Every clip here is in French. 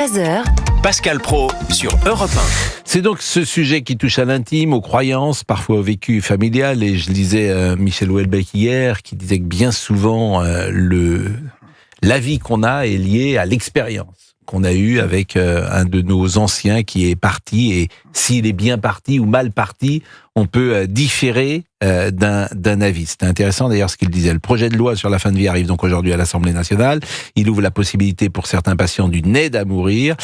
13h, Pascal Praud sur Europe 1. C'est donc ce sujet qui touche à l'intime, aux croyances, parfois au vécu familial. Et je lisais Michel Houellebecq hier qui disait que bien souvent, l'avis qu'on a est lié à l'expérience qu'on a eue avec un de nos anciens qui est parti. Et s'il est bien parti ou mal parti, on peut différer d'un avis. C'était intéressant d'ailleurs ce qu'il disait. Le projet de loi sur la fin de vie arrive donc aujourd'hui à l'Assemblée nationale. Il ouvre la possibilité pour certains patients d'une aide à mourir.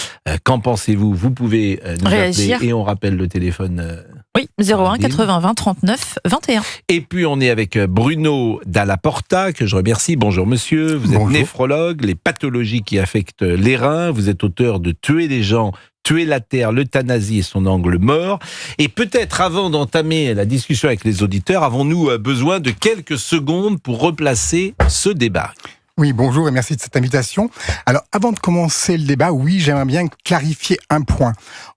Qu'en pensez-vous ? Vous pouvez nous réagir. appeler et on rappelle le téléphone. Oui, 01 80 20 39 21. Et puis on est avec Bruno Dalla Porta, que je remercie. Bonjour monsieur, vous êtes néphrologue, les pathologies qui affectent les reins. Vous êtes auteur de Tuer les gens, tuer la terre, l'euthanasie et son angle mort. Et peut-être avant d'entamer la discussion avec les auditeurs, avons-nous besoin de quelques secondes pour replacer ce débat ? Oui, bonjour et merci de cette invitation. Alors, avant de commencer le débat, oui, j'aimerais bien clarifier un point.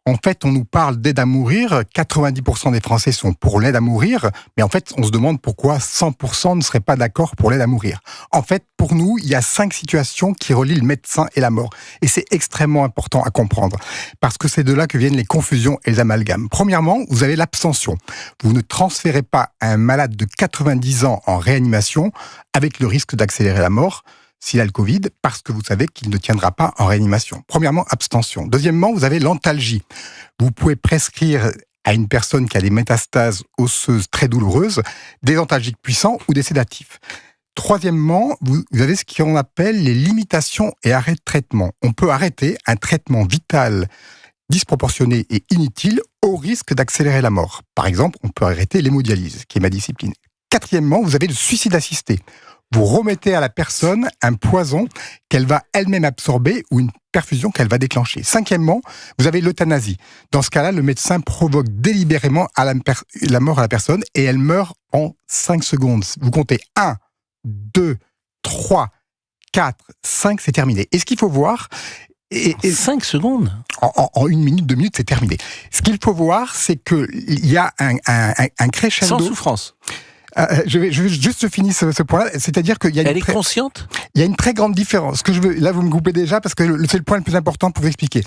En fait, on nous parle d'aide à mourir. 90% des Français sont pour l'aide à mourir. Mais en fait, on se demande pourquoi 100% ne seraient pas d'accord pour l'aide à mourir. En fait, pour nous, il y a 5 situations qui relient le médecin et la mort. Et c'est extrêmement important à comprendre. Parce que c'est de là que viennent les confusions et les amalgames. Premièrement, vous avez l'abstention. Vous ne transférez pas un malade de 90 ans en réanimation avec le risque d'accélérer la mort s'il a le Covid, parce que vous savez qu'il ne tiendra pas en réanimation. Premièrement, abstention. Deuxièmement, vous avez l'antalgie. Vous pouvez prescrire à une personne qui a des métastases osseuses très douloureuses, des antalgiques puissants ou des sédatifs. Troisièmement, vous avez ce qu'on appelle les limitations et arrêts de traitement. On peut arrêter un traitement vital disproportionné et inutile au risque d'accélérer la mort. Par exemple, on peut arrêter l'hémodialyse, qui est ma discipline. Quatrièmement, vous avez le suicide assisté. Vous remettez à la personne un poison qu'elle va elle-même absorber ou une perfusion qu'elle va déclencher. Cinquièmement, vous avez l'euthanasie. Dans ce cas-là, le médecin provoque délibérément la mort à la personne et elle meurt en 5 secondes. Vous comptez 1, 2, 3, 4, 5, c'est terminé. Et ce qu'il faut voir... Et 5 secondes en 1 minute, 2 minutes, c'est terminé. Ce qu'il faut voir, c'est qu'il y a un crescendo... Sans souffrance. Je vais juste finir ce point-là, c'est-à-dire qu'il y a Elle est consciente ? Il y a une très grande différence. Là, vous me coupez déjà parce que c'est le point le plus important pour vous expliquer.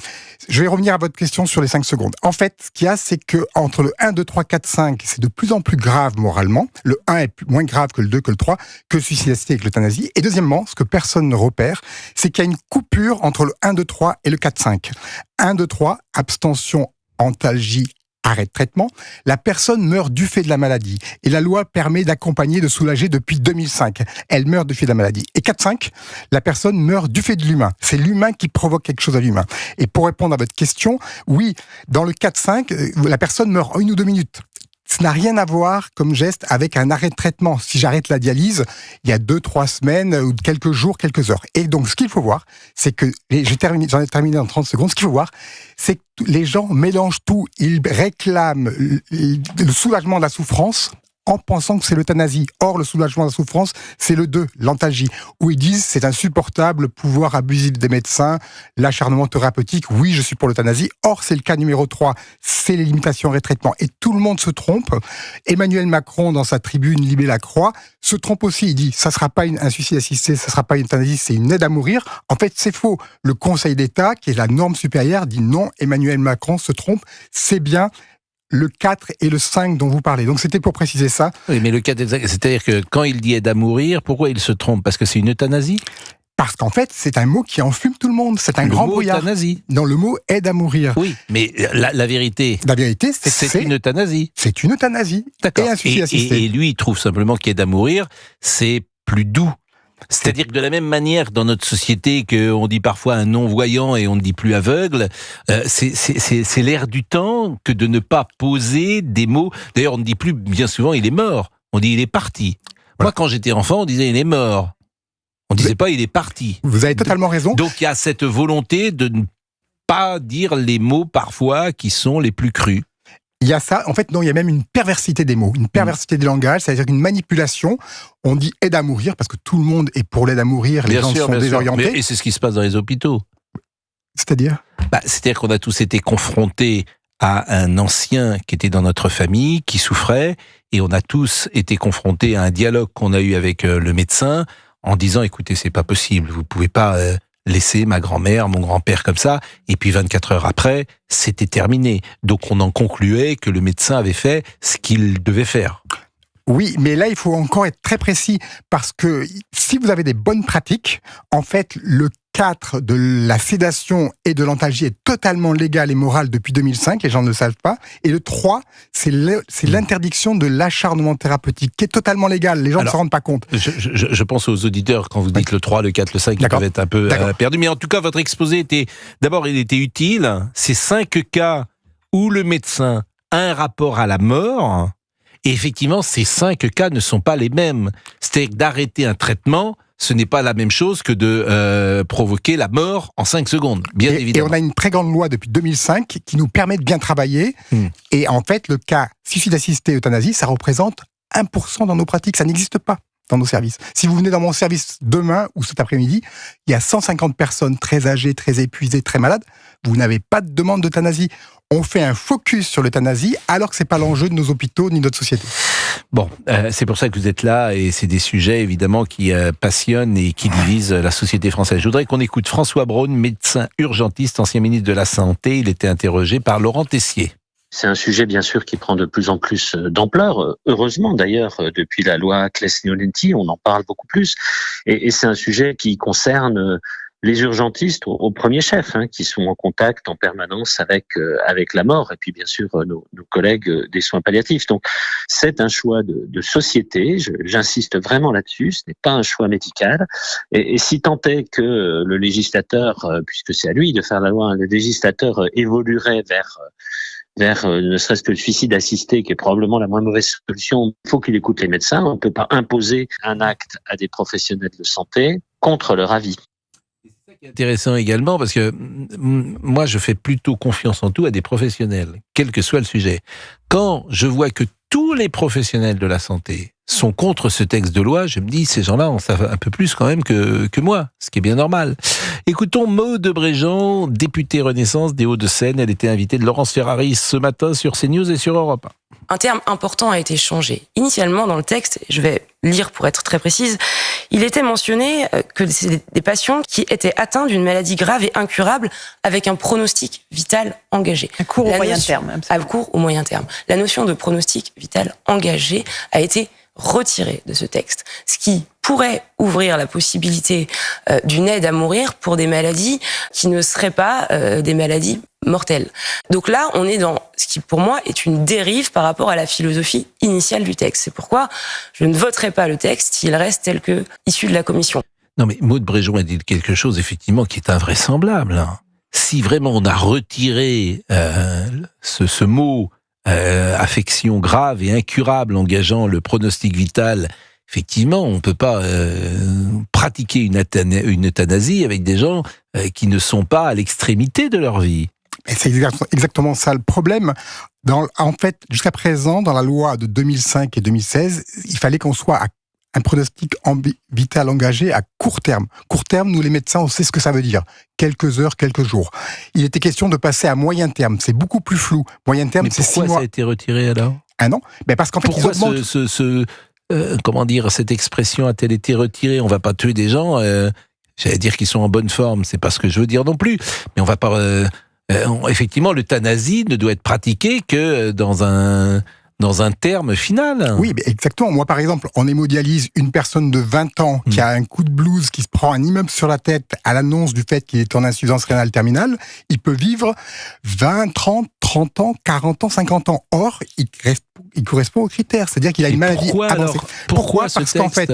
Je vais revenir à votre question sur les 5 secondes. En fait, ce qu'il y a, c'est que entre le 1, 2, 3, 4, 5, c'est de plus en plus grave moralement. Le 1 est moins grave que le 2, que le 3, que le suicide assisté avec l'euthanasie. Et deuxièmement, ce que personne ne repère, c'est qu'il y a une coupure entre le 1, 2, 3 et le 4, 5. 1, 2, 3, abstention, antalgie, arrêt de traitement, la personne meurt du fait de la maladie. Et la loi permet d'accompagner, de soulager depuis 2005. Elle meurt du fait de la maladie. Et 4-5, la personne meurt du fait de l'humain. C'est l'humain qui provoque quelque chose à l'humain. Et pour répondre à votre question, oui, dans le 4-5, la personne meurt en 1 ou 2 minutes. Ça n'a rien à voir comme geste avec un arrêt de traitement. Si j'arrête la dialyse, il y a 2-3 semaines ou quelques jours, quelques heures. Et donc, ce qu'il faut voir, c'est que, j'en ai terminé en 30 secondes, ce qu'il faut voir, c'est que les gens mélangent tout. Ils réclament le soulagement de la souffrance en pensant que c'est l'euthanasie. Or, le soulagement de la souffrance, c'est le 2, l'antalgie, où ils disent c'est insupportable, le pouvoir abusif des médecins, l'acharnement thérapeutique, oui, je suis pour l'euthanasie. Or, c'est le cas numéro 3, c'est les limitations et traitements. Et tout le monde se trompe. Emmanuel Macron, dans sa tribune Libé la Croix, se trompe aussi. Il dit, ça ne sera pas un suicide assisté, ça ne sera pas une euthanasie, c'est une aide à mourir. En fait, c'est faux. Le Conseil d'État, qui est la norme supérieure, dit non, Emmanuel Macron se trompe, c'est bien le 4 et le 5 dont vous parlez. Donc c'était pour préciser ça. Oui, mais le 4 et le 5, c'est-à-dire que quand il dit aide à mourir, pourquoi il se trompe ? Parce que c'est une euthanasie ? Parce qu'en fait, c'est un mot qui enfume tout le monde. C'est un grand brouillard. Euthanasie. Non, le mot aide à mourir. Oui, mais la vérité... La vérité, c'est une euthanasie. C'est une euthanasie. D'accord. Et un suicide assisté. Et lui, il trouve simplement qu'aide à mourir, c'est plus doux. C'est-à-dire que de la même manière, dans notre société, qu'on dit parfois un non-voyant et on ne dit plus aveugle, c'est l'air du temps que de ne pas poser des mots. D'ailleurs, on ne dit plus bien souvent il est mort. On dit il est parti. Voilà. Moi, quand j'étais enfant, on disait il est mort. On ne disait pas il est parti. Vous avez totalement raison. Donc il y a cette volonté de ne pas dire les mots parfois qui sont les plus crus. Il y a ça, en fait, non, il y a même une perversité des mots, une perversité des langages, c'est-à-dire une manipulation. On dit aide à mourir, parce que tout le monde est pour l'aide à mourir, les gens sont désorientés. Et c'est ce qui se passe dans les hôpitaux. C'est-à-dire ? C'est-à-dire qu'on a tous été confrontés à un ancien qui était dans notre famille, qui souffrait, et on a tous été confrontés à un dialogue qu'on a eu avec le médecin, en disant, écoutez, c'est pas possible, vous pouvez pas laisser ma grand-mère, mon grand-père comme ça, et puis 24 heures après, c'était terminé. Donc on en concluait que le médecin avait fait ce qu'il devait faire. Oui, mais là, il faut encore être très précis parce que si vous avez des bonnes pratiques, en fait, le 4 de la sédation et de l'antalgie est totalement légal et moral depuis 2005, les gens ne le savent pas. Et le 3, c'est l'interdiction de l'acharnement thérapeutique qui est totalement légal. Les gens ne s'en rendent pas compte. Je pense aux auditeurs quand vous dites le 3, le 4, le 5, ils peuvent être un peu perdus. Mais en tout cas, votre exposé était, d'abord, il était utile. Ces 5 cas où le médecin a un rapport à la mort. Et effectivement, ces 5 cas ne sont pas les mêmes. C'est-à-dire d'arrêter un traitement, ce n'est pas la même chose que de provoquer la mort en 5 secondes, bien évidemment. Et on a une très grande loi depuis 2005 qui nous permet de bien travailler. Et en fait, le cas suicide assisté euthanasie, ça représente 1% dans nos pratiques. Ça n'existe pas dans nos services. Si vous venez dans mon service demain ou cet après-midi, il y a 150 personnes très âgées, très épuisées, très malades. Vous n'avez pas de demande d'euthanasie. On fait un focus sur l'euthanasie alors que c'est pas l'enjeu de nos hôpitaux ni de notre société. Bon, c'est pour ça que vous êtes là et c'est des sujets évidemment qui passionnent et qui divisent la société française. Je voudrais qu'on écoute François Braun, médecin urgentiste, ancien ministre de la Santé. Il était interrogé par Laurent Tessier. C'est un sujet, bien sûr, qui prend de plus en plus d'ampleur. Heureusement, d'ailleurs, depuis la loi Claes-Leonetti, on en parle beaucoup plus. Et c'est un sujet qui concerne les urgentistes au premier chef, qui sont en contact en permanence avec la mort, et puis bien sûr nos collègues des soins palliatifs. Donc c'est un choix de société, j'insiste vraiment là-dessus, ce n'est pas un choix médical, et si tant est que le législateur, puisque c'est à lui de faire la loi, le législateur évoluerait vers ne serait-ce que le suicide assisté, qui est probablement la moins mauvaise solution, il faut qu'il écoute les médecins, on ne peut pas imposer un acte à des professionnels de santé contre leur avis. C'est intéressant également parce que moi je fais plutôt confiance en tout à des professionnels, quel que soit le sujet. Quand je vois que tous les professionnels de la santé sont contre ce texte de loi, je me dis ces gens-là en savent un peu plus quand même que moi, ce qui est bien normal. Écoutons Maude Bréjean, députée Renaissance des Hauts-de-Seine. Elle était invitée de Laurence Ferrari ce matin sur CNews et sur Europe 1. Un terme important a été changé. Initialement, dans le texte, je vais lire pour être très précise, il était mentionné que c'est des patients qui étaient atteints d'une maladie grave et incurable avec un pronostic vital engagé. À court ou moyen terme. À court ou moyen terme. La notion de pronostic vital engagé a été retirée de ce texte, ce qui pourrait ouvrir la possibilité d'une aide à mourir pour des maladies qui ne seraient pas des maladies mortelles. Donc là, on est dans ce qui, pour moi, est une dérive par rapport à la philosophie initiale du texte. C'est pourquoi je ne voterai pas le texte s'il reste tel que issu de la commission. Non mais Maude Bréjean a dit quelque chose, effectivement, qui est invraisemblable. Si vraiment on a retiré ce mot affection grave et incurable engageant le pronostic vital, effectivement, on ne peut pas pratiquer une euthanasie avec des gens qui ne sont pas à l'extrémité de leur vie. Et c'est exactement ça le problème. En fait, jusqu'à présent, dans la loi de 2005 et 2016, il fallait qu'on soit à un pronostic vital engagé à court terme. Court terme, nous les médecins, on sait ce que ça veut dire. Quelques heures, quelques jours. Il était question de passer à moyen terme. C'est beaucoup plus flou. Moyen terme, c'est 6 mois. Pourquoi ça a été retiré alors ? Un an ? Parce qu'en fait, pourquoi ils augmentent... comment dire, cette expression a-t-elle été retirée ? On va pas tuer des gens, j'allais dire qu'ils sont en bonne forme, c'est pas ce que je veux dire non plus, mais on va pas... effectivement, l'euthanasie ne doit être pratiquée que dans un terme final. Oui, exactement. Moi, par exemple, en hémodialyse, une personne de 20 ans qui a un coup de blues, qui se prend un immeuble sur la tête à l'annonce du fait qu'il est en insuffisance rénale terminale, il peut vivre 20, 30 ans, 40 ans, 50 ans. Or, il correspond aux critères. C'est-à-dire qu'il a une maladie avancée. Pourquoi Parce qu'en fait,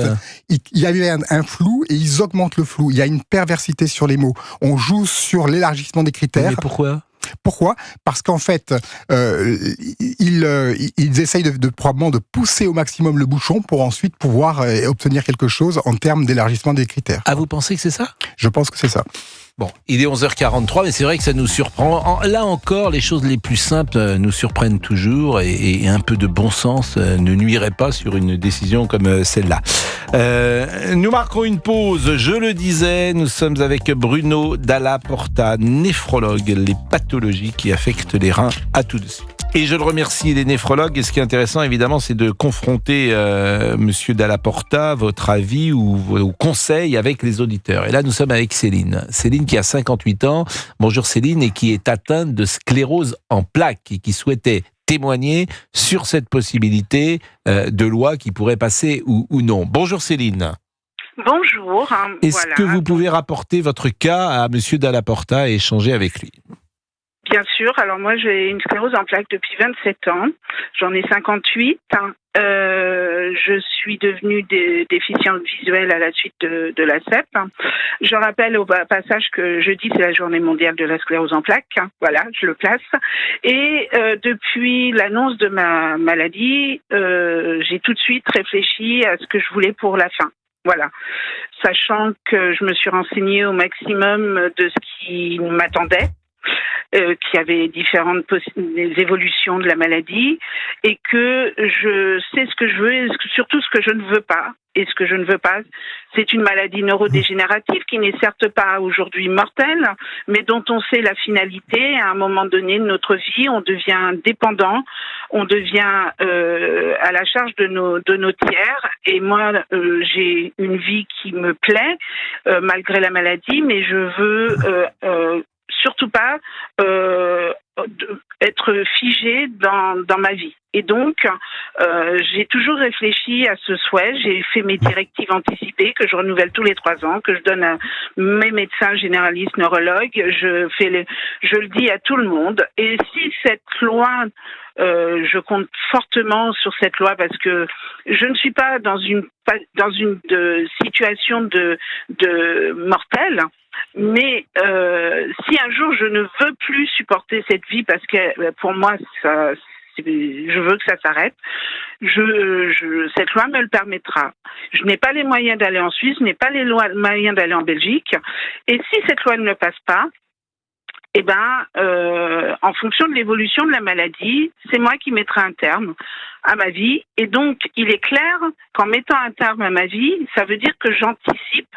il y avait un flou et ils augmentent le flou. Il y a une perversité sur les mots. On joue sur l'élargissement des critères. Mais pourquoi ? Pourquoi ? Parce qu'en fait, ils essayent probablement de pousser au maximum le bouchon pour ensuite pouvoir obtenir quelque chose en termes d'élargissement des critères. Ah, vous pensez que c'est ça ? Je pense que c'est ça. Bon, il est 11h43, mais c'est vrai que ça nous surprend. Là encore, les choses les plus simples nous surprennent toujours et un peu de bon sens ne nuirait pas sur une décision comme celle-là. Nous marquerons une pause, je le disais, nous sommes avec Bruno Dalla Porta, néphrologue, les pathologies qui affectent les reins. À tout de suite. Et je le remercie, les néphrologues. Et ce qui est intéressant, évidemment, c'est de confronter Monsieur Dalla Porta, votre avis ou vos conseils avec les auditeurs. Et là, nous sommes avec Céline. Céline qui a 58 ans. Bonjour Céline, et qui est atteinte de sclérose en plaques et qui souhaitait témoigner sur cette possibilité de loi qui pourrait passer ou non. Bonjour Céline. Bonjour. Est-ce que vous pouvez rapporter votre cas à Monsieur Dalla Porta et échanger avec lui ? Bien sûr. Alors moi, j'ai une sclérose en plaques depuis 27 ans. J'en ai 58. Je suis devenue déficiente visuelle à la suite de la CEP. Je rappelle au passage que jeudi, c'est la journée mondiale de la sclérose en plaques. Voilà, je le place. Et depuis l'annonce de ma maladie, j'ai tout de suite réfléchi à ce que je voulais pour la fin. Voilà, sachant que je me suis renseignée au maximum de ce qui m'attendait. Qu'il y avait différentes évolutions de la maladie et que je sais ce que je veux et surtout ce que je ne veux pas. Et ce que je ne veux pas, c'est une maladie neurodégénérative qui n'est certes pas aujourd'hui mortelle, mais dont on sait la finalité. À un moment donné de notre vie, on devient dépendant, on devient à la charge de nos tiers. Et moi, j'ai une vie qui me plaît malgré la maladie, mais je veux surtout pas être figée dans ma vie. Et donc, j'ai toujours réfléchi à ce souhait. J'ai fait mes directives anticipées que je renouvelle tous les 3 ans, que je donne à mes médecins généralistes, neurologues. Je le dis à tout le monde. Et si cette loi, je compte fortement sur cette loi parce que je ne suis pas dans une situation de mortelle. Mais si un jour je ne veux plus supporter cette vie parce que pour moi je veux que ça s'arrête, cette loi me le permettra. Je n'ai pas les moyens d'aller en Suisse, je n'ai pas les moyens d'aller en Belgique. Et si cette loi ne le passe pas, en fonction de l'évolution de la maladie, c'est moi qui mettrai un terme à ma vie. Et donc, il est clair qu'en mettant un terme à ma vie, ça veut dire que j'anticipe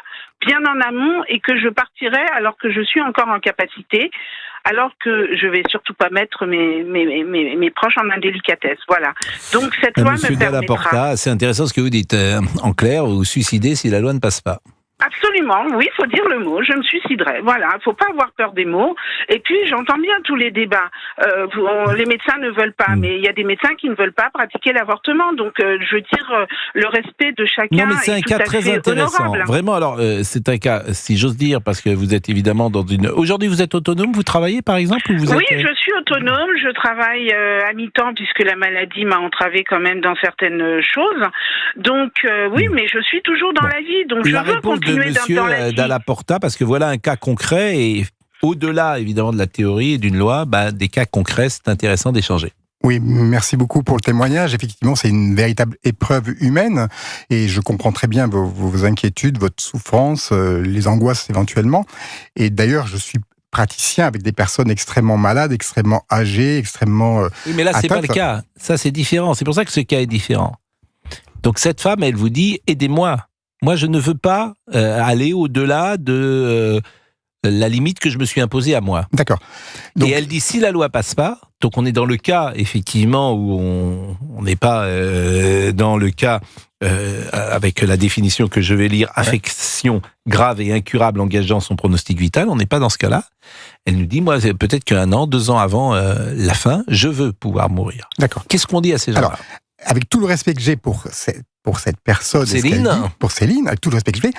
bien en amont et que je partirai alors que je suis encore en capacité, alors que je vais surtout pas mettre mes proches en indélicatesse. Voilà. Donc, cette loi Monsieur me Dalla permettra... Porta, c'est intéressant ce que vous dites. En clair, vous vous suicidez si la loi ne passe pas. Absolument, oui, il faut dire le mot, je me suiciderai. Voilà, il ne faut pas avoir peur des mots. Et puis, j'entends bien tous les débats. Les médecins ne veulent pas, mais il y a des médecins qui ne veulent pas pratiquer l'avortement. Donc, je veux dire, le respect de chacun. Non, mais c'est un cas très intéressant. Honorable. Vraiment, alors, c'est un cas, si j'ose dire, parce que vous êtes évidemment dans une... Aujourd'hui, vous êtes autonome, vous travaillez, par exemple, ou vous Oui, êtes... je suis autonome, je travaille à mi-temps, puisque la maladie m'a entravé quand même dans certaines choses. Donc, oui, mais je suis toujours dans la vie, donc je veux continuer dans la vie. Dalla Porta, parce que voilà un cas concret, et au-delà, évidemment, de la théorie et d'une loi, des cas concrets, c'est intéressant d'échanger. Oui, merci beaucoup pour le témoignage. Effectivement, c'est une véritable épreuve humaine et je comprends très bien vos inquiétudes, votre souffrance, les angoisses éventuellement. Et d'ailleurs, je suis praticien avec des personnes extrêmement malades, extrêmement âgées, extrêmement Oui, mais là, c'est atteintes. pas le cas. Ça, c'est différent. C'est pour ça que ce cas est différent. Donc, cette femme, elle vous dit, aidez-moi. Moi, je ne veux pas aller au-delà de la limite que je me suis imposée à moi. D'accord. Donc, et elle dit, si la loi passe pas, donc on est dans le cas, effectivement, où on n'est pas dans le cas, avec la définition que je vais lire, affection grave et incurable engageant son pronostic vital, on n'est pas dans ce cas-là. Elle nous dit, moi, peut-être qu'un an, 2 ans avant la fin, je veux pouvoir mourir. D'accord. Qu'est-ce qu'on dit à ces gens-là ? Alors, avec tout le respect que j'ai pour cette personne, Céline. Pour Céline, avec tout le respect que j'ai,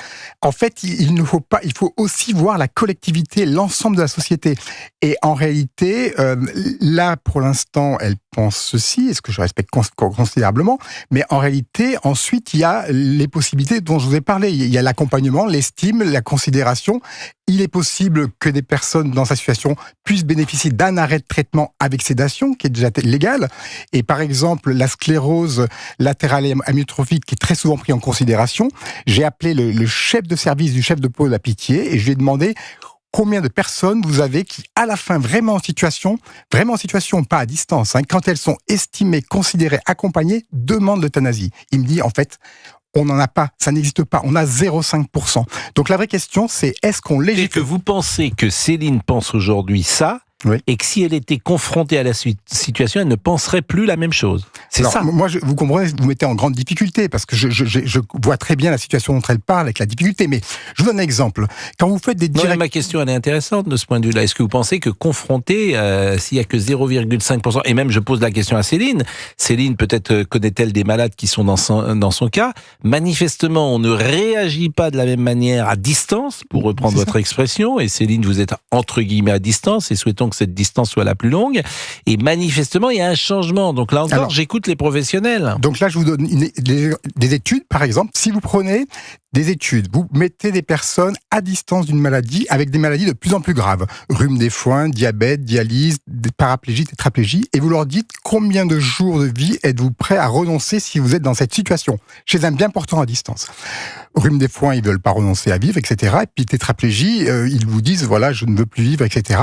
en fait, il faut aussi voir la collectivité, l'ensemble de la société. Et en réalité, là, pour l'instant, elle pense ceci, et ce que je respecte considérablement, mais en réalité, ensuite, il y a les possibilités dont je vous ai parlé. Il y a l'accompagnement, l'estime, la considération. Il est possible que des personnes dans sa situation puissent bénéficier d'un arrêt de traitement avec sédation, qui est déjà légal. Et par exemple, la sclérose latérale amyotrophique, qui est très souvent pris en considération. J'ai appelé le chef de service du chef de pôle à Pitié et je lui ai demandé combien de personnes vous avez qui, à la fin, vraiment en situation, pas à distance, quand elles sont estimées, considérées, accompagnées, demandent l'euthanasie. Il me dit, en fait, on n'en a pas, ça n'existe pas, on a 0,5%. Donc la vraie question, c'est est-ce qu'on légifère... Et que vous pensez que Céline pense aujourd'hui ça, Oui. Et que si elle était confrontée à la situation, elle ne penserait plus la même chose. C'est alors, ça. Moi, vous comprenez, vous mettez en grande difficulté, parce que je vois très bien la situation dont elle parle avec la difficulté, mais je vous donne un exemple. Quand vous faites des Non, ma question, elle est intéressante de ce point de vue-là. Est-ce que vous pensez que confronté, s'il n'y a que 0,5%, et même je pose la question à Céline, peut-être connaît-elle des malades qui sont dans son cas, manifestement, on ne réagit pas de la même manière à distance, pour reprendre votre expression, et Céline, vous êtes entre guillemets à distance, et souhaitons que cette distance soit la plus longue, et manifestement, il y a un changement. Donc là encore, j'écoute les professionnels. Donc là, je vous donne des études, par exemple. Si vous prenez des études, vous mettez des personnes à distance d'une maladie avec des maladies de plus en plus graves, rhume des foins, diabète, dialyse, paraplégie, tétraplégie, et vous leur dites combien de jours de vie êtes-vous prêt à renoncer si vous êtes dans cette situation, chez un bien portant à distance. Rhume des foins, ils veulent pas renoncer à vivre, etc. Et puis tétraplégie, ils vous disent, voilà, je ne veux plus vivre, etc.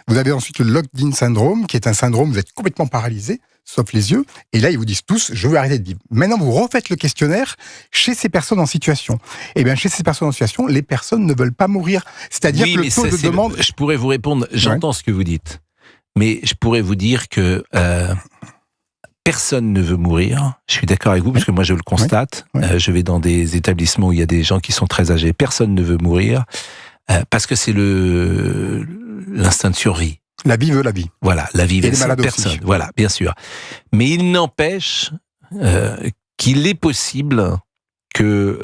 Vous avez ensuite le locked-in syndrome, qui est un syndrome où vous êtes complètement paralysé, sauf les yeux, et là, ils vous disent tous, je veux arrêter de vivre. Maintenant, vous refaites le questionnaire chez ces personnes en situation. Eh bien, chez ces personnes en situation, les personnes ne veulent pas mourir. C'est-à-dire que le taux de demande... Je pourrais vous répondre, j'entends ce que vous dites, mais je pourrais vous dire que personne ne veut mourir. Je suis d'accord avec vous, parce que moi, je le constate. Je vais dans des établissements où il y a des gens qui sont très âgés. Personne ne veut mourir, parce que c'est l'instinct de survie. La vie veut la vie. Voilà, la vie veut cette personne. Aussi. Voilà, bien sûr. Mais il n'empêche qu'il est possible que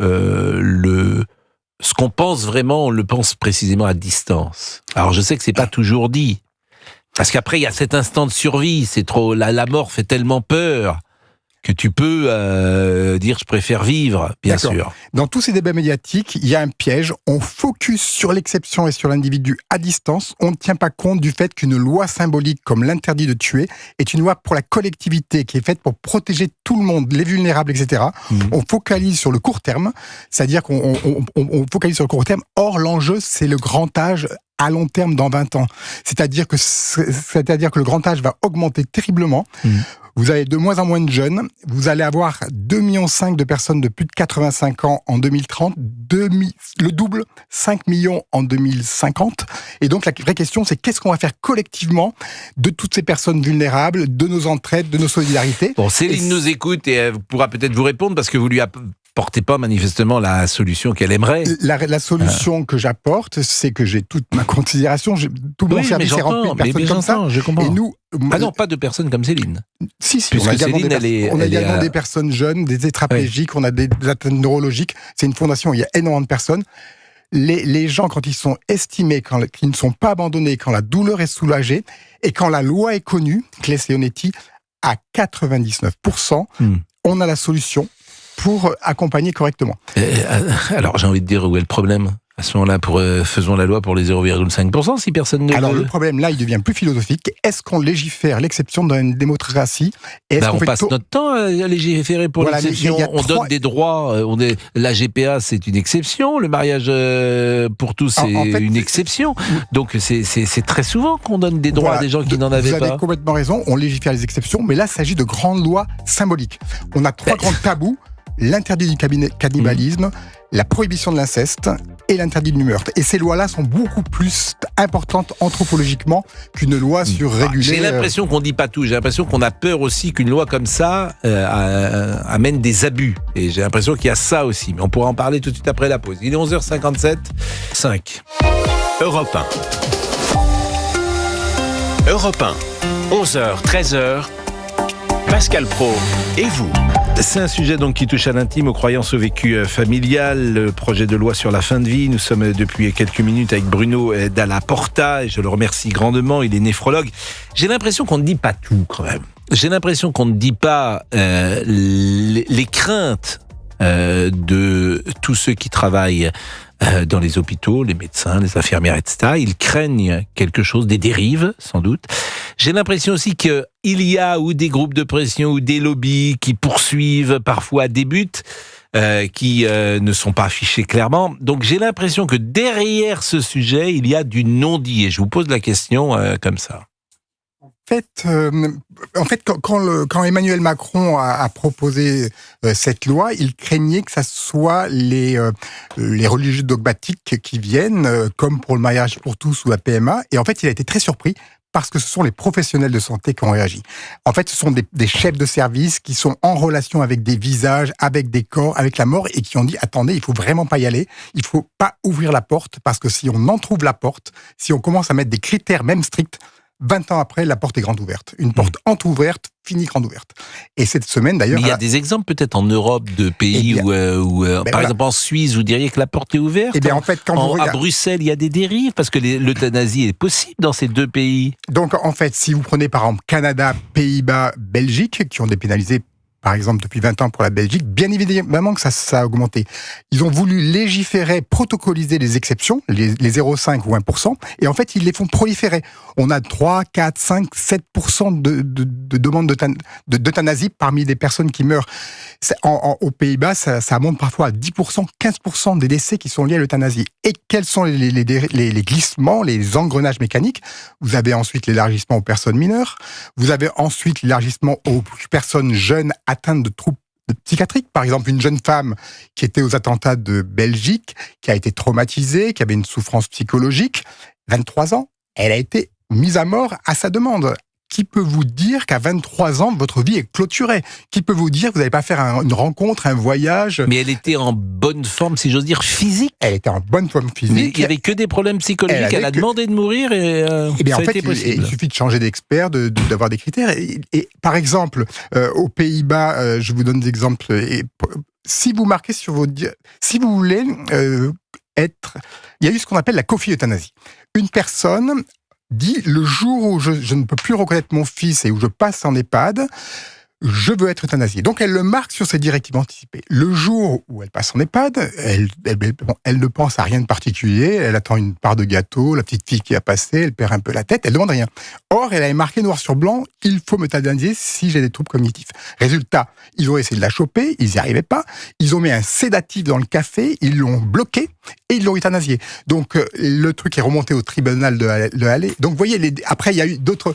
ce qu'on pense vraiment, on le pense précisément à distance. Alors je sais que c'est pas toujours dit, parce qu'après il y a cet instant de survie. C'est trop, la mort fait tellement peur que tu peux dire je préfère vivre, bien sûr. Dans tous ces débats médiatiques, il y a un piège. On focus sur l'exception et sur l'individu à distance. On ne tient pas compte du fait qu'une loi symbolique comme l'interdit de tuer est une loi pour la collectivité qui est faite pour protéger tout le monde, les vulnérables, etc. On focalise sur le court terme, c'est-à-dire qu'on focalise sur le court terme. Or, l'enjeu, c'est le grand âge à long terme dans 20 ans. C'est-à-dire que le grand âge va augmenter terriblement. Vous avez de moins en moins de jeunes. Vous allez avoir 2,5 millions de personnes de plus de 85 ans en 2030, le double, 5 millions en 2050. Et donc, la vraie question, c'est qu'est-ce qu'on va faire collectivement de toutes ces personnes vulnérables, de nos entraides, de nos solidarités. Bon, Céline nous écoute et elle pourra peut-être vous répondre, parce que vous lui apportez pas manifestement la solution qu'elle aimerait. La solution que j'apporte, c'est que j'ai toute ma considération. Tout mon service est rempli de personnes comme ça. Je comprends. Et nous, non, pas de personnes comme Céline. Si, puisque on a également des personnes jeunes, des tétraplégiques, on a des atteintes neurologiques. C'est une fondation, il y a énormément de personnes. Les gens, quand ils sont estimés, qu'ils ne sont pas abandonnés, quand la douleur est soulagée, et quand la loi est connue, Claes Leonetti, à 99%, on a la solution pour accompagner correctement. Alors, j'ai envie de dire, où est le problème ? À ce moment-là, faisons la loi pour les 0,5% si personne ne veut. Alors, le problème, là, il devient plus philosophique. Est-ce qu'on légifère l'exception dans une démocratie ? On passe notre temps à légiférer pour l'exception. On donne des droits. La GPA, c'est une exception. Le mariage pour tous, c'est une exception. Donc, c'est très souvent qu'on donne des droits à des gens qui n'en avaient pas. Vous avez complètement raison. On légifère les exceptions. Mais là, il s'agit de grandes lois symboliques. On a 3 grands tabous. L'interdit du cannibalisme, la prohibition de l'inceste et l'interdit du meurtre. Et ces lois-là sont beaucoup plus importantes anthropologiquement qu'une loi sur réguler... J'ai l'impression qu'on ne dit pas tout. J'ai l'impression qu'on a peur aussi qu'une loi comme ça amène des abus. Et j'ai l'impression qu'il y a ça aussi. Mais on pourra en parler tout de suite après la pause. Il est 11h57, 5. Europe 1. Europe 1. 11h, 13h. Pascal Praud et vous. C'est un sujet donc qui touche à l'intime, aux croyances, au vécu familial, le projet de loi sur la fin de vie. Nous sommes depuis quelques minutes avec Bruno Dalla Porta et je le remercie grandement, il est néphrologue. J'ai l'impression qu'on ne dit pas tout quand même. J'ai l'impression qu'on ne dit pas les craintes de tous ceux qui travaillent dans les hôpitaux, les médecins, les infirmières, etc. Ils craignent quelque chose, des dérives, sans doute. J'ai l'impression aussi qu'il y a ou des groupes de pression ou des lobbies qui poursuivent parfois des buts qui ne sont pas affichés clairement. Donc j'ai l'impression que derrière ce sujet, il y a du non-dit. Et je vous pose la question comme ça. En fait, quand Emmanuel Macron a proposé cette loi, il craignait que ça soit les religieux dogmatiques qui viennent, comme pour le mariage pour tous ou la PMA. Et en fait, il a été très surpris parce que ce sont les professionnels de santé qui ont réagi. En fait, ce sont des chefs de service qui sont en relation avec des visages, avec des corps, avec la mort, et qui ont dit, attendez, il faut vraiment pas y aller, il faut pas ouvrir la porte, parce que si on entrouvre la porte, si on commence à mettre des critères même stricts, 20 ans après, la porte est grande ouverte. Une porte entrouverte finit grande ouverte. Et cette semaine, d'ailleurs... Mais il y a des exemples peut-être en Europe de pays par exemple en Suisse, vous diriez que la porte est ouverte. Eh bien, en fait, à Bruxelles, il y a des dérives, parce que l'euthanasie est possible dans ces deux pays. Donc, en fait, si vous prenez par exemple Canada, Pays-Bas, Belgique, qui ont dépénalisé par exemple depuis 20 ans pour la Belgique, bien évidemment que ça a augmenté. Ils ont voulu légiférer, protocoliser les exceptions, les 0,5 ou 1%, et en fait, ils les font proliférer. On a 3, 4, 5, 7% de demandes d'euthanasie parmi les personnes qui meurent. Aux Pays-Bas, ça monte parfois à 10%, 15% des décès qui sont liés à l'euthanasie. Et quels sont les glissements, les engrenages mécaniques? Vous avez ensuite l'élargissement aux personnes mineures, vous avez ensuite l'élargissement aux personnes jeunes atteintes de troubles psychiatriques. Par exemple, une jeune femme qui était aux attentats de Belgique, qui a été traumatisée, qui avait une souffrance psychologique, 23 ans, elle a été mise à mort à sa demande. Qui peut vous dire qu'à 23 ans, votre vie est clôturée? Qui peut vous dire que vous n'allez pas faire une rencontre, un voyage? Mais elle était en bonne forme, si j'ose dire, physique. Elle était en bonne forme physique. Mais il n'y avait que des problèmes psychologiques. Elle a demandé de mourir et bien, ça en a fait, été possible. Il suffit de changer d'expert, d'avoir des critères. Et par exemple, aux Pays-Bas, je vous donne des exemples. Si vous marquez sur vos... Si vous voulez être... Il y a eu ce qu'on appelle la coffee-euthanasie. Une personne dit, le jour où je ne peux plus reconnaître mon fils et où je passe en EHPAD, je veux être euthanasiée. Donc elle le marque sur ses directives anticipées. Le jour où elle passe en EHPAD, elle ne pense à rien de particulier, elle attend une part de gâteau, la petite fille qui a passé, elle perd un peu la tête, elle ne demande rien. Or, elle avait marqué noir sur blanc, il faut m'euthanasier si j'ai des troubles cognitifs. Résultat, ils ont essayé de la choper, ils n'y arrivaient pas, ils ont mis un sédatif dans le café, ils l'ont bloqué et ils l'ont euthanasié. Donc le truc est remonté au tribunal de Halle. Donc vous voyez, après il y a eu d'autres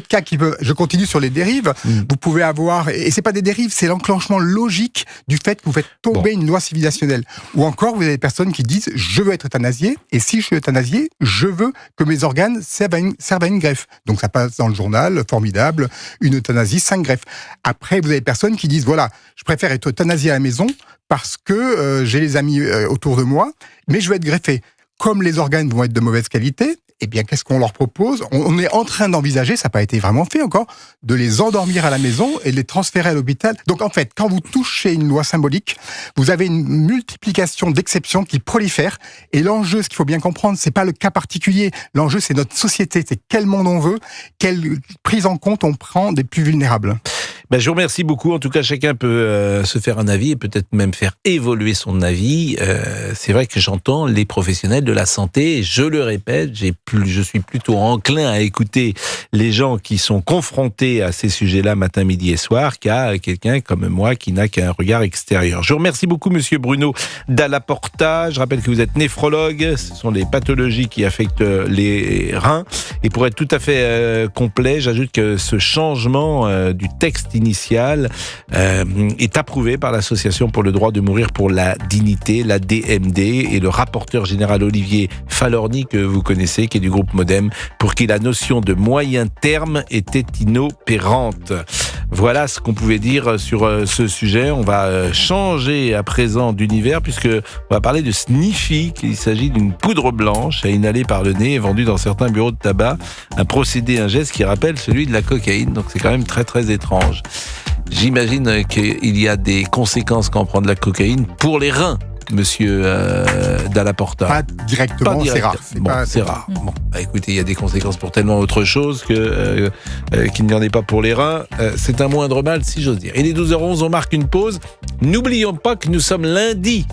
cas qui peuvent... Je continue sur les dérives. Vous pouvez avoir... Et c'est pas des dérives, c'est l'enclenchement logique du fait que vous faites tomber une loi civilisationnelle. Ou encore, vous avez des personnes qui disent « je veux être euthanasié, et si je suis euthanasié, je veux que mes organes servent à une greffe ». Donc ça passe dans le journal, formidable, une euthanasie, 5 greffes. Après, vous avez des personnes qui disent « voilà, je préfère être euthanasié à la maison parce que j'ai les amis autour de moi, mais je veux être greffé ». Comme les organes vont être de mauvaise qualité, eh bien, qu'est-ce qu'on leur propose? On est en train d'envisager, ça n'a pas été vraiment fait encore, de les endormir à la maison et de les transférer à l'hôpital. Donc, en fait, quand vous touchez une loi symbolique, vous avez une multiplication d'exceptions qui prolifèrent. Et l'enjeu, ce qu'il faut bien comprendre, c'est pas le cas particulier. L'enjeu, c'est notre société. C'est quel monde on veut, quelle prise en compte on prend des plus vulnérables. Je vous remercie beaucoup. En tout cas, chacun peut se faire un avis et peut-être même faire évoluer son avis. C'est vrai que j'entends les professionnels de la santé. Et je le répète, je suis plutôt enclin à écouter les gens qui sont confrontés à ces sujets-là matin, midi et soir qu'à quelqu'un comme moi qui n'a qu'un regard extérieur. Je vous remercie beaucoup, monsieur Bruno Dallaporta. Je rappelle que vous êtes néphrologue. Ce sont les pathologies qui affectent les reins. Et pour être tout à fait complet, j'ajoute que ce changement du texte initial est approuvé par l'Association pour le droit de mourir pour la dignité, la DMD, et le rapporteur général Olivier Falorni, que vous connaissez, qui est du groupe Modem, pour qui la notion de moyen terme était inopérante. Voilà ce qu'on pouvait dire sur ce sujet. On va changer à présent d'univers puisque on va parler de Sniffy. Il s'agit d'une poudre blanche à inhaler par le nez, vendue dans certains bureaux de tabac. Un procédé, un geste qui rappelle celui de la cocaïne. Donc c'est quand même très très étrange. J'imagine qu'il y a des conséquences quand on prend de la cocaïne pour les reins. Monsieur Dallaporta. Pas directement, c'est rare. C'est rare. Bon, écoutez, il y a des conséquences pour tellement autre chose que qu'il n'y en ait pas pour les reins. C'est un moindre mal, si j'ose dire. Il est 12h11, on marque une pause. N'oublions pas que nous sommes lundi.